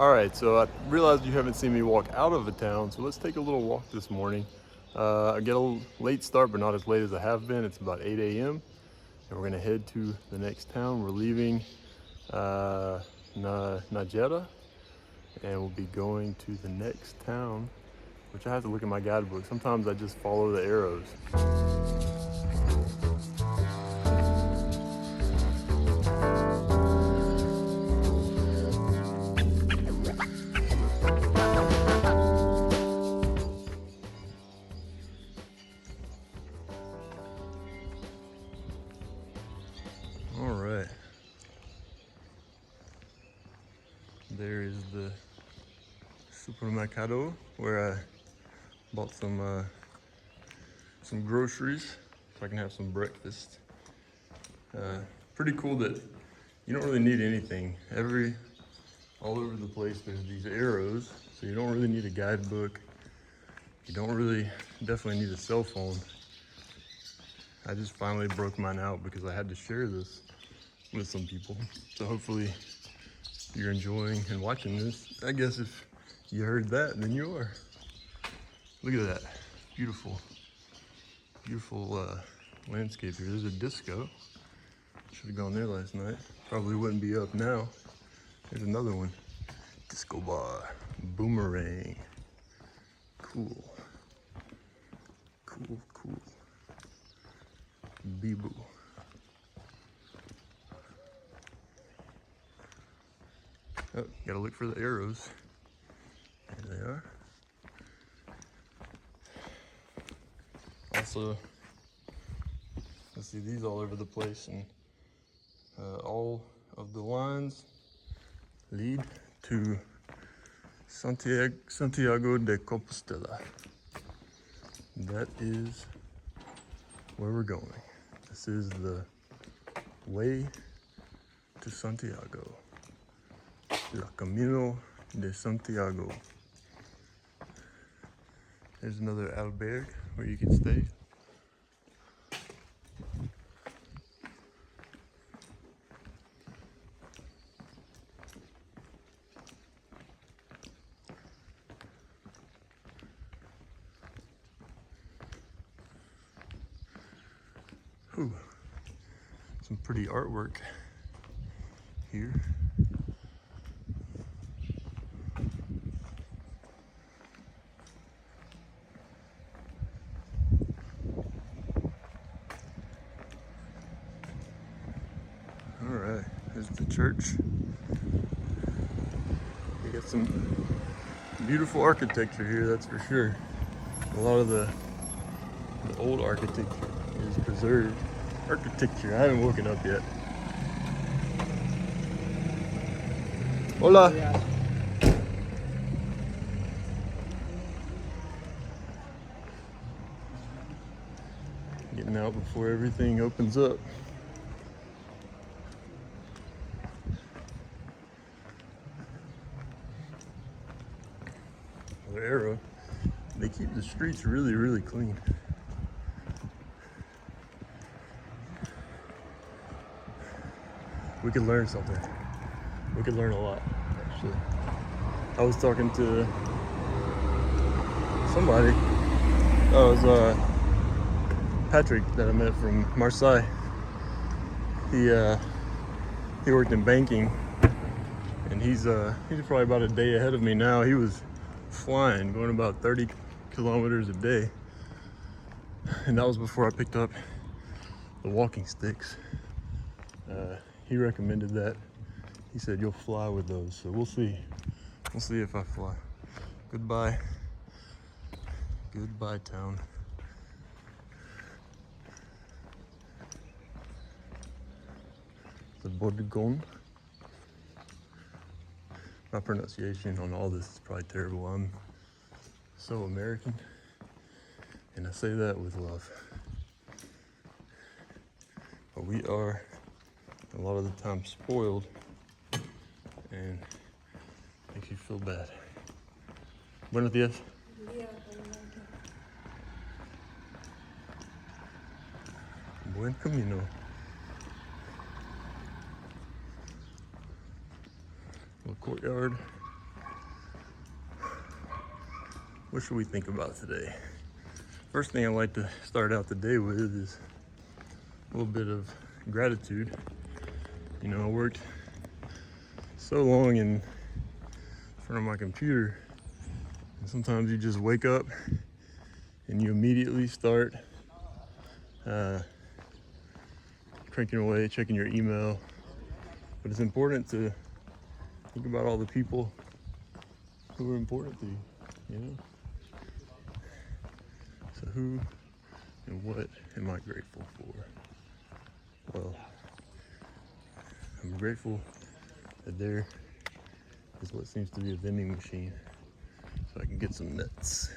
All right, so I realized you haven't seen me walk out of the town, so let's take a little walk this morning. I get a little late start, but not as late as I have been. It's about 8 a.m. and we're gonna head to the next town. We're leaving Najera, and we'll be going to the next town, which I have to look at my guidebook. Sometimes I just follow the arrows. All right. There is the supermercado where I bought some groceries so I can have some breakfast. Pretty cool that you don't really need anything. All over the place there's these arrows, so you don't really need a guidebook. You don't really definitely need a cell phone. I just finally broke mine out because I had to share this with some people. So hopefully you're enjoying and watching this. I guess if you heard that, then you are. Look at that, beautiful landscape here. There's a disco. Should have gone there last night. Probably wouldn't be up now. There's another one. Disco bar, boomerang. Cool. Bee-boo. Oh, gotta look for the arrows. There they are. Also, I see these all over the place, and all of the lines lead to Santiago de Compostela. That is where we're going. This is the way to Santiago. La Camino de Santiago. There's another albergue where you can stay. Ooh, some pretty artwork here. All right, there's the church. We got some beautiful architecture here, that's for sure. A lot of the old architecture is preserved. Architecture, I haven't woken up yet. Hola. Getting out before everything opens up. Another arrow. They keep the streets really, really clean. We could learn something. We could learn a lot, actually. I was talking to somebody. Oh, it was Patrick that I met from Marseille. He worked in banking, and he's probably about a day ahead of me now. He was flying, going about 30 kilometers a day, and that was before I picked up the walking sticks. He recommended that. He said you'll fly with those, so we'll see. We'll see if I fly. Goodbye town. The Bodgon. My pronunciation on all this is probably terrible. I'm so American, and I say that with love. But we are a lot of the time spoiled, and makes you feel bad. Buenos días. Buen camino. Little courtyard. What should we think about today? First thing I like to start out the day with is a little bit of gratitude. You know, I worked so long in front of my computer, and sometimes you just wake up and you immediately start cranking away, checking your email. But it's important to think about all the people who are important to you, you know? So who and what am I grateful for? Well, I'm grateful that there is what seems to be a vending machine so I can get some nuts.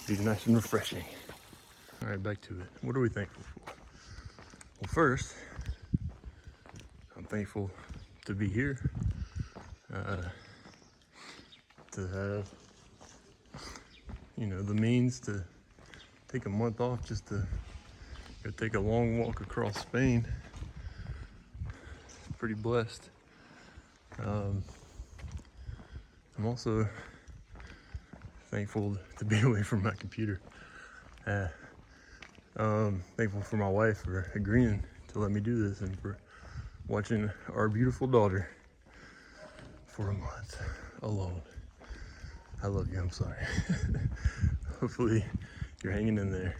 Be nice and refreshing. All right, back to it. What are we thankful for? Well, first, I'm thankful to be here, to have, you know, the means to take a month off just to go take a long walk across Spain. Pretty blessed. I'm also thankful to be away from my computer. Thankful for my wife for agreeing to let me do this and for watching our beautiful daughter for a month alone. I love you, I'm sorry. Hopefully you're hanging in there.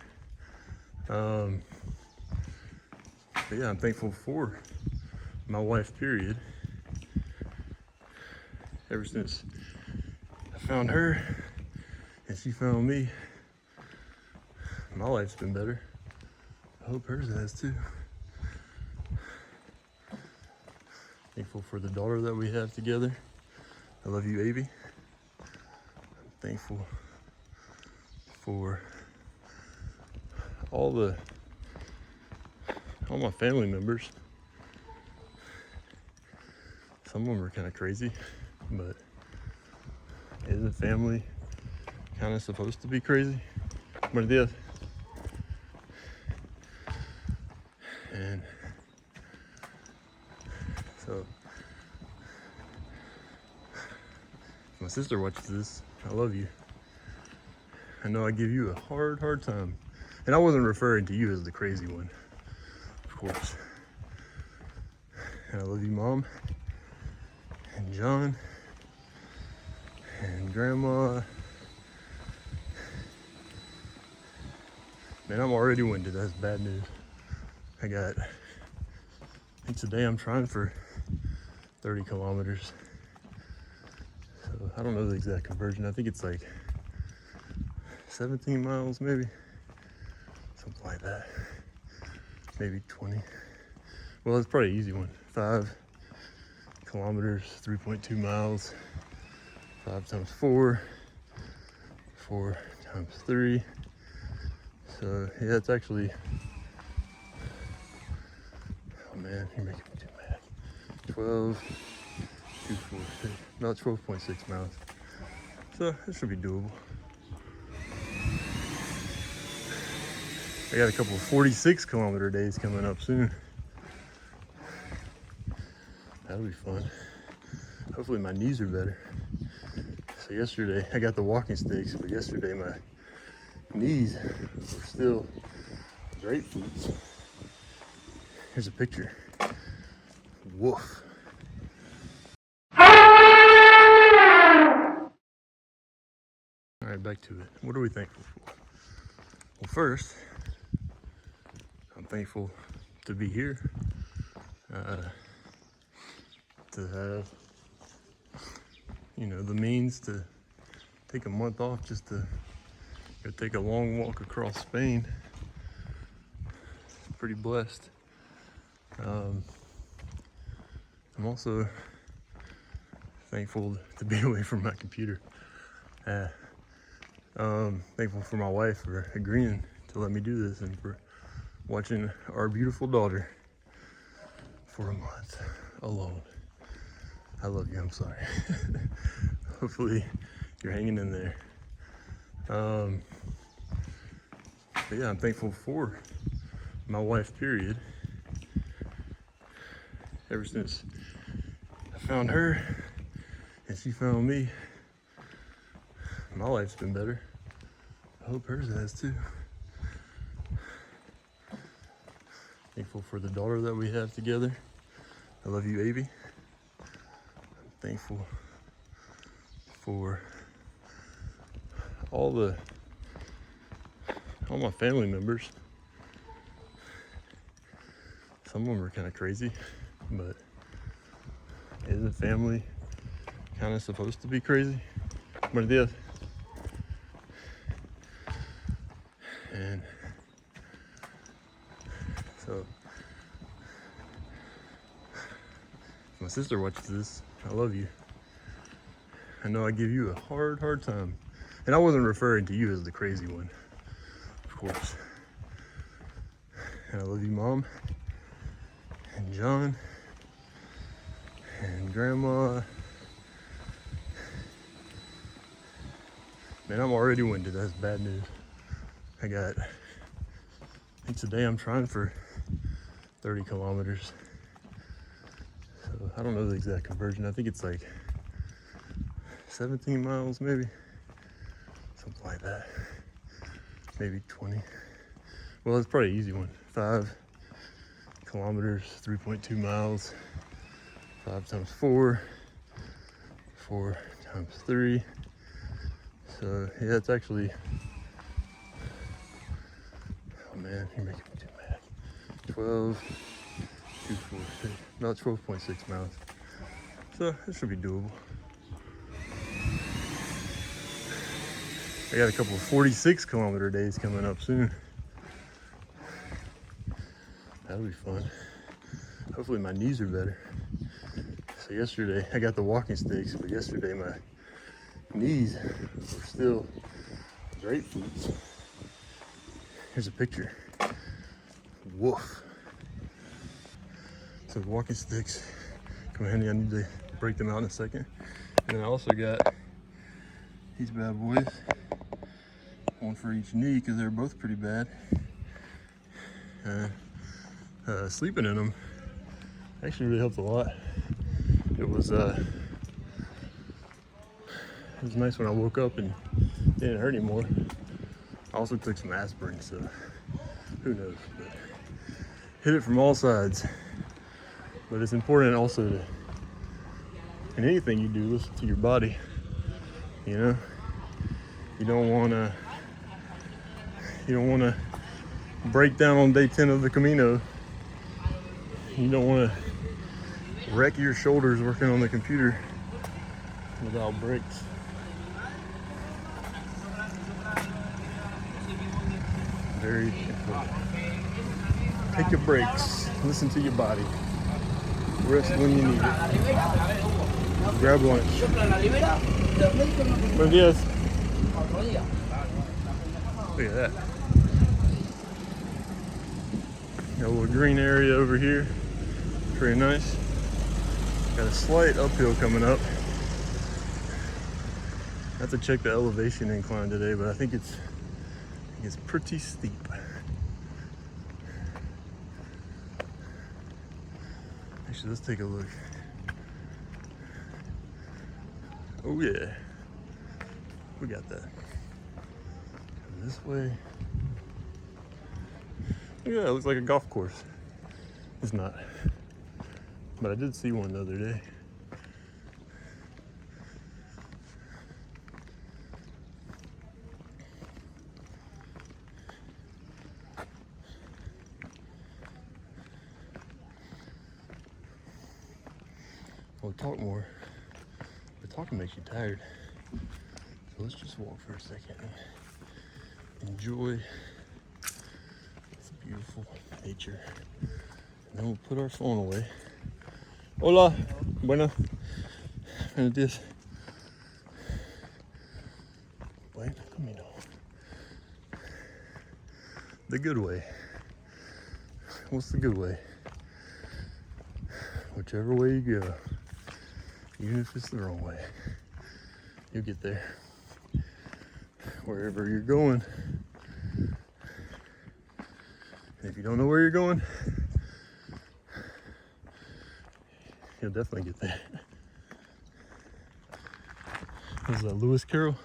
But yeah, I'm thankful for my wife, period. Ever since I found her and she found me, my life's been better. I hope hers has too. Thankful for the daughter that we have together. I love you, Avy. I'm thankful for all my family members. Some of them are kind of crazy, but isn't family kind of supposed to be crazy? Buenos días. And so, if my sister watches this, I love you. I know I give you a hard time. And I wasn't referring to you as the crazy one, of course. And I love you, Mom, and John, and Grandma. Man, I'm already winded. That's bad news. I think today I'm trying for 30 kilometers. So I don't know the exact conversion. I think it's like 17 miles, maybe. Something like that. Maybe 20. Well, it's probably an easy one. 5 kilometers, 3.2 miles. 5 times 4. 4 times 3. So yeah, it's actually, oh man, you're making me too mad. 12, 2, 4, 6, about 12.6 miles. So it should be doable. I got a couple of 46-kilometer days coming up soon. That'll be fun. Hopefully my knees are better. So yesterday, I got the walking sticks, but yesterday my knees were still grapefruits. Here's a picture. Woof. All right, back to it. What are we thankful for? Well, first, I'm thankful to be here, to have, you know, the means to take a month off just to go take a long walk across Spain. Pretty blessed. I'm also thankful to be away from my computer. Thankful for my wife for agreeing to let me do this and for watching our beautiful daughter for a month alone. I love you, I'm sorry. Hopefully you're hanging in there. But yeah, I'm thankful for my wife, period. Ever since I found her and she found me, my life's been better. I hope hers has too. Thankful for the daughter that we have together. I love you, Avy. I'm thankful for all my family members. Some of them are kind of crazy, but isn't family kind of supposed to be crazy? Buenos días. And so, if my sister watches this, I love you. I know I give you a hard time. And I wasn't referring to you as the crazy one, of course. And I love you, Mom, and John, and Grandma. Man, I'm already winded. That's bad news. I think today I'm trying for 30 kilometers. So I don't know the exact conversion. I think it's like 17 miles maybe. Something like that. Maybe 20. Well, it's probably an easy one. 5 kilometers, 3.2 miles. 5 times 4. 4 times 3. So yeah, it's actually, oh man, you're making me too mad. 12, 2, 4, 6, about 12.6 miles. So this should be doable. I got a couple of 46-kilometer days coming up soon. That'll be fun. Hopefully my knees are better. So yesterday, I got the walking sticks, but yesterday my knees were still grapefruits. Here's a picture. Woof. So the walking sticks come handy. I need to break them out in a second. And then I also got these bad boys. One for each knee because they're both pretty bad. Sleeping in them actually really helped a lot. It was nice when I woke up and it didn't hurt anymore. I also took some aspirin, so who knows. But hit it from all sides. But it's important also to, in anything you do, listen to your body. You know, you don't want to break down on day 10 of the Camino. You don't want to wreck your shoulders working on the computer without breaks. Very important. Take your breaks. Listen to your body. Rest when you need it. Grab lunch. Buenos días. Look at that. Got a little green area over here. Pretty nice. Got a slight uphill coming up. I have to check the elevation incline today, but I think it's pretty steep. Actually, let's take a look. Oh yeah, we got that. This way. Yeah, it looks like a golf course. It's not, but I did see one the other day. We'll talk more, but talking makes you tired. So let's just walk for a second and enjoy this beautiful nature. And then we'll put our phone away. Hola, buenos días. Buen camino. The good way. What's the good way? Whichever way you go, even if it's the wrong way, you'll get there. Wherever you're going, And if you don't know where you're going, you'll definitely get there. This is Lewis Carroll.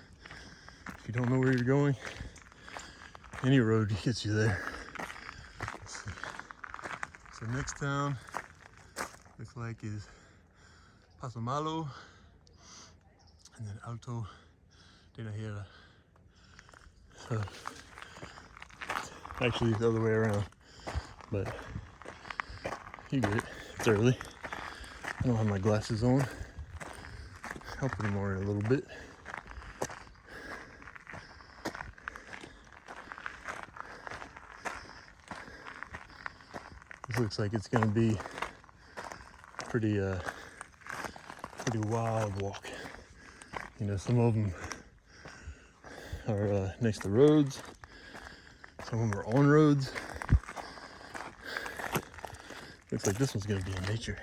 If you don't know where you're going, any road gets you there. Let's see. So next town looks like is Paso Malo, and then Alto de Najera. So actually the other way around, but you get it. It's early. I don't have my glasses on. I'll put them on in a little bit. This looks like it's gonna be pretty wild walk. You know, some of them are next to roads. Some of them are on roads. Looks like this one's gonna be in nature.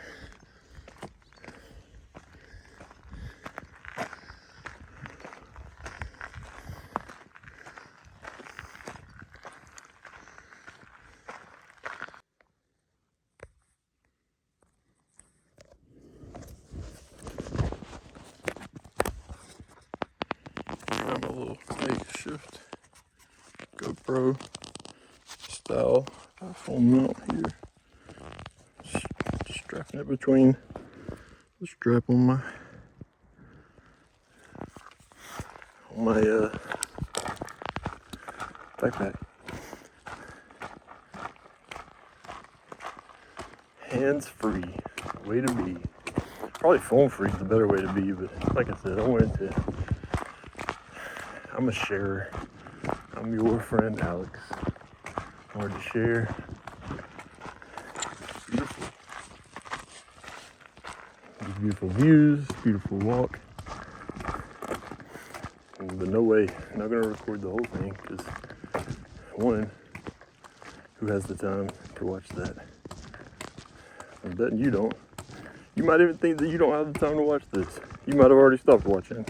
I'm a little makeshift GoPro style iPhone mount here. Just strapping it between the strap on my backpack. Hands free, way to be. Probably phone free is the better way to be, but like I said, I'm a sharer. I'm your friend Alex. I wanted to share. Beautiful. These beautiful views, beautiful walk. But no way, I'm not gonna record the whole thing because one, who has the time to watch that? I'm betting you don't. You might even think that you don't have the time to watch this. You might have already stopped watching.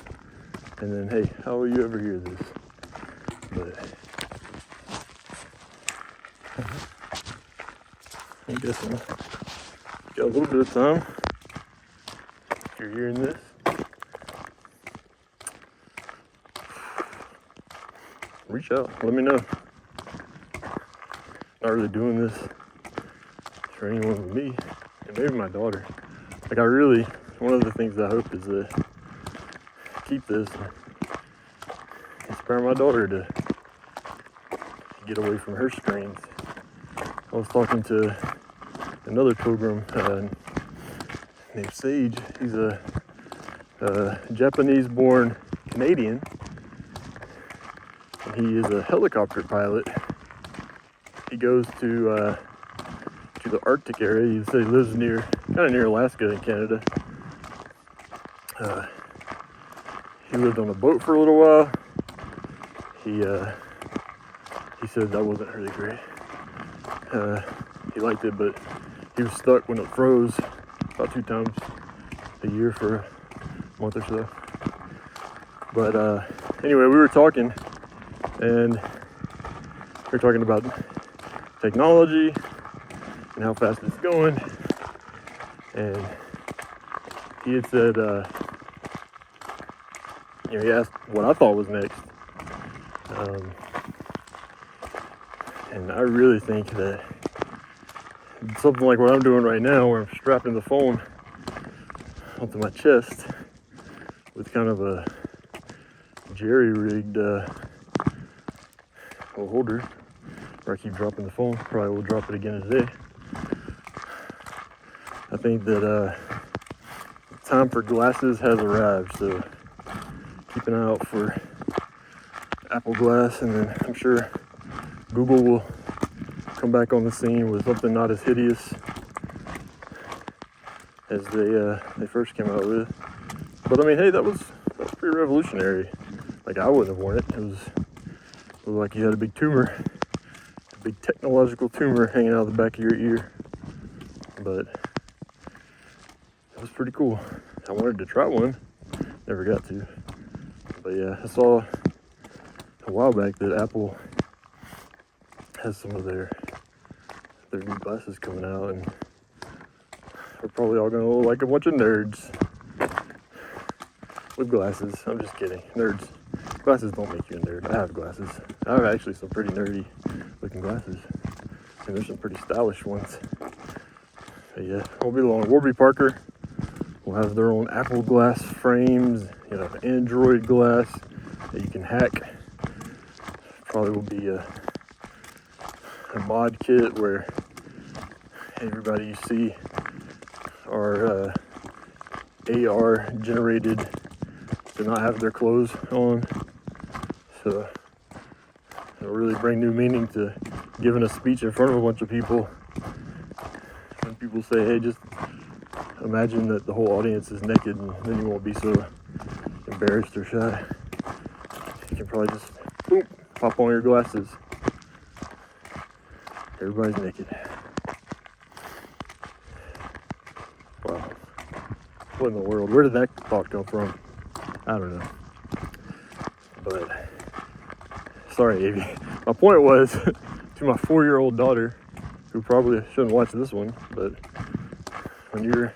And then, hey, how will you ever hear this? But I'm guessing you got a little bit of time. If you're hearing this, reach out, let me know. Not really doing this for anyone but me, and maybe my daughter. Like one of the things I hope is to keep this, inspire my daughter to get away from her screens. I was talking to another pilgrim named Sage. He's a Japanese-born Canadian. And he is a helicopter pilot. He goes to the Arctic area. He said he lives kind of near Alaska in Canada. He lived on a boat for a little while. He said that wasn't really great. He liked it, but he was stuck when it froze about 2 times a year for a month or so. But anyway, we were talking, and we were talking about technology and how fast it's going. And he had said, he asked what I thought was next. And I really think that something like what I'm doing right now, where I'm strapping the phone onto my chest with kind of a jerry-rigged holder, where I keep dropping the phone. Probably will drop it again today. I think that time for glasses has arrived, so keep an eye out for Apple Glass, and then I'm sure Google will come back on the scene with something not as hideous as they first came out with. But I mean, hey, that was pretty revolutionary. Like, I wouldn't have worn it. It was like you had a big tumor, a big technological tumor hanging out of the back of your ear. But it was pretty cool. I wanted to try one, never got to. But yeah, I saw a while back that Apple has some of their their new glasses coming out, and we're probably all gonna look like a bunch of nerds with glasses. I'm just kidding. Nerds. Glasses don't make you a nerd. I have glasses. I have actually some pretty nerdy looking glasses. And there's some pretty stylish ones. But yeah, won't be long. Warby Parker will have their own Apple glass frames, you know, Android glass that you can hack. Probably will be a mod kit where everybody you see are AR generated to not have their clothes on. So it'll really bring new meaning to giving a speech in front of a bunch of people. When people say, hey, just imagine that the whole audience is naked, and then you won't be so embarrassed or shy. You can probably just, boom, pop on your glasses. Everybody's naked. Wow. What in the world? Where did that thought come from? I don't know. But, sorry, Evie. My point was, to my 4-year-old daughter, who probably shouldn't watch this one, but when you're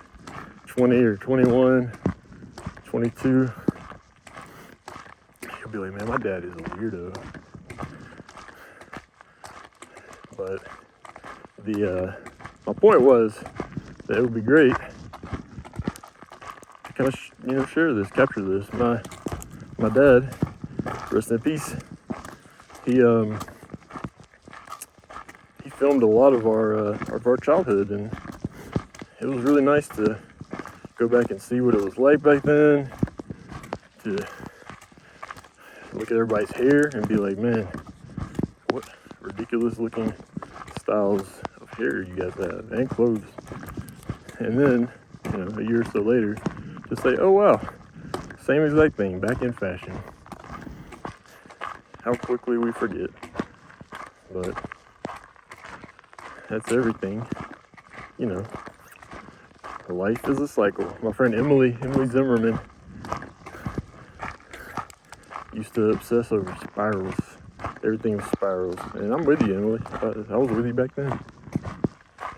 20 or 21, 22, you'll be like, man, my dad is a weirdo. But my point was that it would be great to kind of share this, capture this. My dad, rest in peace, he filmed a lot of our childhood, and it was really nice to go back and see what it was like back then, to look at everybody's hair and be like, man, what ridiculous looking styles of hair you guys have, and clothes. And then, you know, a year or so later, just say, oh wow, same exact thing, back in fashion. How quickly we forget. But that's everything, you know. Life is a cycle. My friend Emily Zimmerman used to obsess over spirals. Everything was spirals. And I'm with you, Emily. I was with you back then.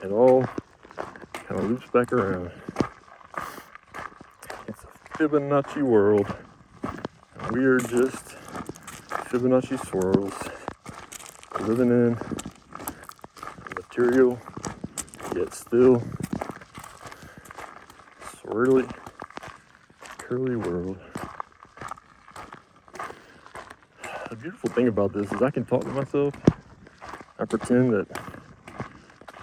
It all kind of loops back around. It's a Fibonacci world. And we are just Fibonacci swirls, living in a material, yet still swirly, curly world. The beautiful thing about this is I can talk to myself. I pretend that,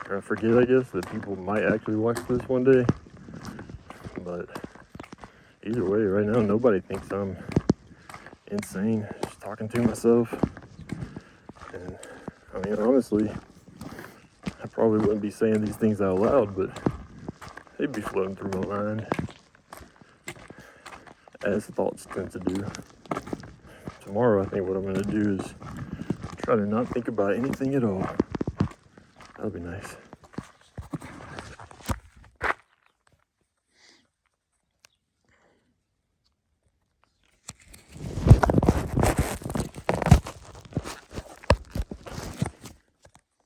or I forget, I guess, that people might actually watch this one day. But either way, right now, nobody thinks I'm insane, just talking to myself. And I mean, honestly, I probably wouldn't be saying these things out loud, but they'd be floating through my mind, as thoughts tend to do. Tomorrow, I think what I'm going to do is try to not think about anything at all. That'll be nice.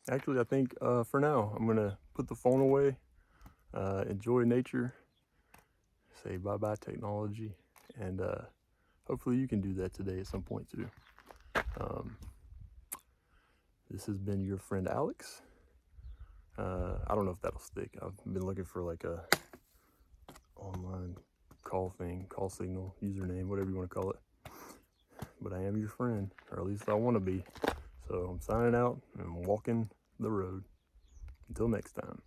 Actually, I think for now, I'm going to put the phone away, enjoy nature, say bye-bye technology, and hopefully you can do that today at some point too. This has been your friend Alex. I don't know if that'll stick. I've been looking for like a online call signal, username, whatever you want to call it. But I am your friend, or at least I want to be. So I'm signing out and I'm walking the road. Until next time.